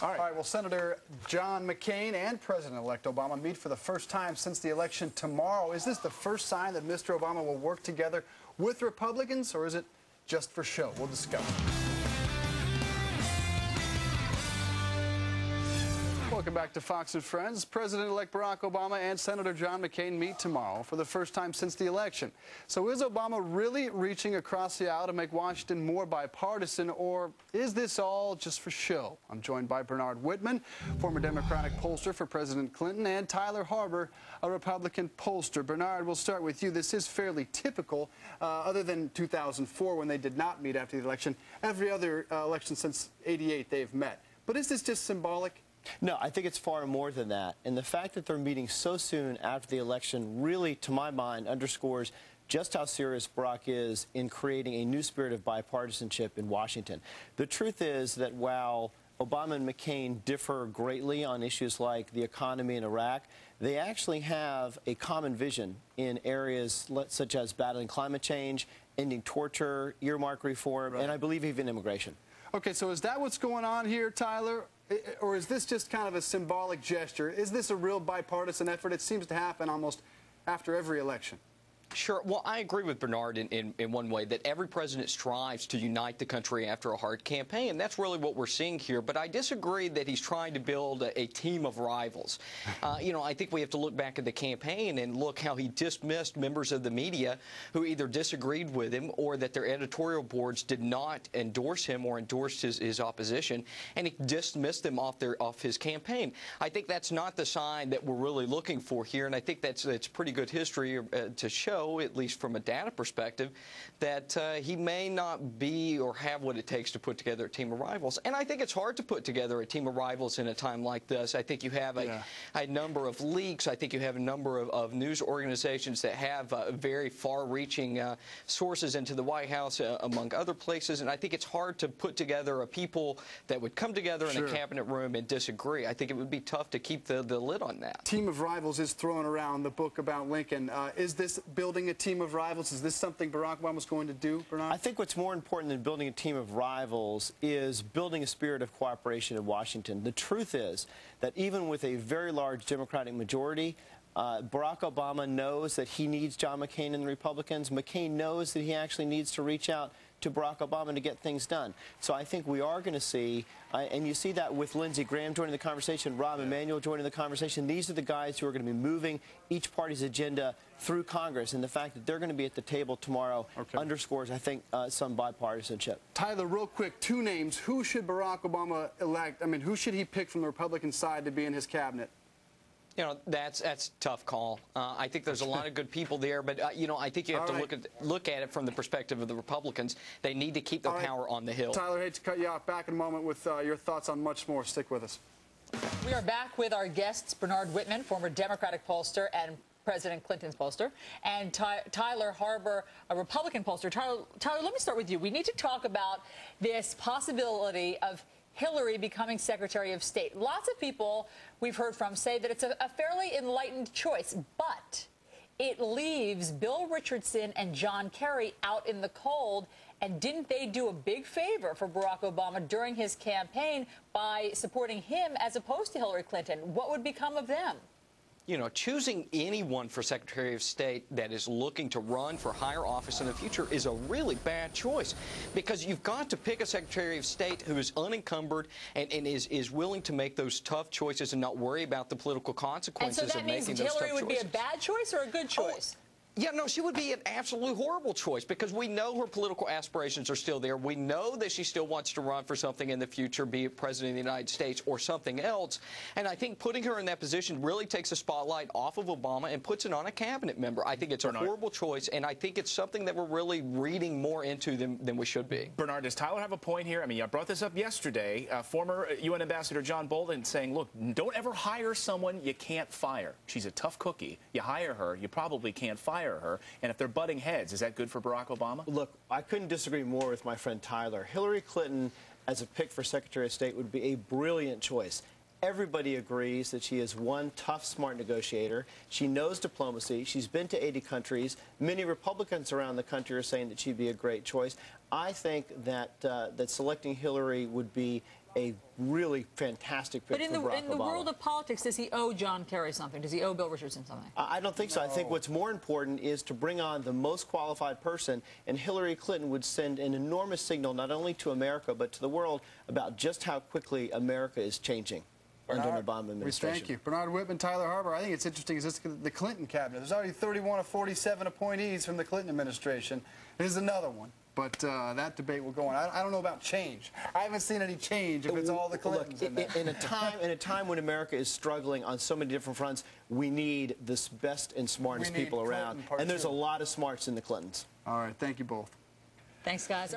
All right, well, Senator John McCain and President-elect Obama meet for the first time since the election tomorrow. Is this the first sign that Mr. Obama will work together with Republicans, or is it just for show? We'll discuss. Welcome back to Fox and Friends. President-elect Barack Obama and Senator John McCain meet tomorrow for the first time since the election. So is Obama really reaching across the aisle to make Washington more bipartisan, or is this all just for show? I'm joined by Bernard Whitman, former Democratic pollster for President Clinton, and Tyler Harbor, a Republican pollster. Bernard, we'll start with you. This is fairly typical, other than 2004 when they did not meet after the election. Every other election since '88 they've met. But is this just symbolic? No, I think it's far more than that. And the fact that they're meeting so soon after the election really, to my mind, underscores just how serious Barack is in creating a new spirit of bipartisanship in Washington. The truth is that while Obama and McCain differ greatly on issues like the economy in Iraq, they actually have a common vision in areas such as battling climate change, ending torture, earmark reform, and I believe even immigration. Okay, so is that what's going on here, Tyler? Or is this just kind of a symbolic gesture? Is this a real bipartisan effort? It seems to happen almost after every election. Sure. Well, I agree with Bernard in one way that every president strives to unite the country after a hard campaign, and that's really what we're seeing here. But I disagree that he's trying to build a team of rivals. You know, I think we have to look back at the campaign and look how he dismissed members of the media who either disagreed with him or that their editorial boards did not endorse him or endorsed his opposition, and he dismissed them off his campaign. I think that's not the sign that we're really looking for here, and I think that's pretty good history to show, at least from a data perspective, that he may not be or have what it takes to put together a team of rivals. And I think it's hard to put together a team of rivals in a time like this. I think you have a number of leaks. I think you have a number of news organizations that have very far-reaching sources into the White House, among other places. And I think it's hard to put together a people that would come together in a cabinet room and disagree. I think it would be tough to keep the lid on that. Team of rivals is thrown around, the book about Lincoln. Is this building a team of rivals? Is this something Barack Obama's going to do, Bernard? I think what's more important than building a team of rivals is building a spirit of cooperation in Washington. The truth is that even with a very large Democratic majority, Barack Obama knows that he needs John McCain and the Republicans. McCain knows that he actually needs to reach out to Barack Obama to get things done. So I think we are going to see, and you see that with Lindsey Graham joining the conversation, Rahm Emanuel joining the conversation. These are the guys who are going to be moving each party's agenda through Congress, and the fact that they're going to be at the table tomorrow underscores, I think, some bipartisanship. Tyler, real quick, two names. Who should Barack Obama elect? I mean, who should he pick from the Republican side to be in his cabinet? You know, that's a tough call. I think there's a lot of good people there, but you know, I think you have to look at it from the perspective of the Republicans. They need to keep their power on the Hill. Tyler, I hate to cut you off. Back in a moment with your thoughts on much more. Stick with us. We are back with our guests, Bernard Whitman, former Democratic pollster and President Clinton's pollster, and Tyler Harbor, a Republican pollster. Tyler, let me start with you. We need to talk about this possibility of Hillary becoming Secretary of State. Lots of people we've heard from say that it's a fairly enlightened choice, but it leaves Bill Richardson and John Kerry out in the cold. And didn't they do a big favor for Barack Obama during his campaign by supporting him as opposed to Hillary Clinton? What would become of them? You know, choosing anyone for Secretary of State that is looking to run for higher office in the future is a really bad choice, because you've got to pick a Secretary of State who is unencumbered and is willing to make those tough choices and not worry about the political consequences of making those tough choices. And so that means Hillary would be a bad choice or a good choice? Yeah, no, she would be an absolutely horrible choice, because we know her political aspirations are still there. We know that she still wants to run for something in the future, be it President of the United States or something else. And I think putting her in that position really takes the spotlight off of Obama and puts it on a cabinet member. I think it's a horrible choice, and I think it's something that we're really reading more into than we should be. Bernard, does Tyler have a point here? I mean, I brought this up yesterday. Former UN Ambassador John Bolton saying, look, don't ever hire someone you can't fire. She's a tough cookie. You hire her, you probably can't fire her. And if they're butting heads, is that good for Barack Obama? Look, I couldn't disagree more with my friend Tyler. Hillary Clinton as a pick for Secretary of State would be a brilliant choice. Everybody agrees that she is one tough, smart negotiator. She knows diplomacy. She's been to 80 countries. Many Republicans around the country are saying that she'd be a great choice. I think that that selecting Hillary would be a really fantastic fit But in for Barack Obama. in the world of politics, does he owe John Kerry something? Does he owe Bill Richardson something? I don't think so. I think what's more important is to bring on the most qualified person, and Hillary Clinton would send an enormous signal not only to America but to the world about just how quickly America is changing under an Obama administration. Thank you. Bernard Whitman, Tyler Harbor. I think it's interesting is this the Clinton cabinet. There's already 31 of 47 appointees from the Clinton administration. Here's another one. But that debate will go on. I don't know about change. I haven't seen any change if it's all the Clintons. Look, in a time when America is struggling on so many different fronts, we need the best and smartest people around. And there's a lot of smarts in the Clintons. All right. Thank you both. Thanks, guys.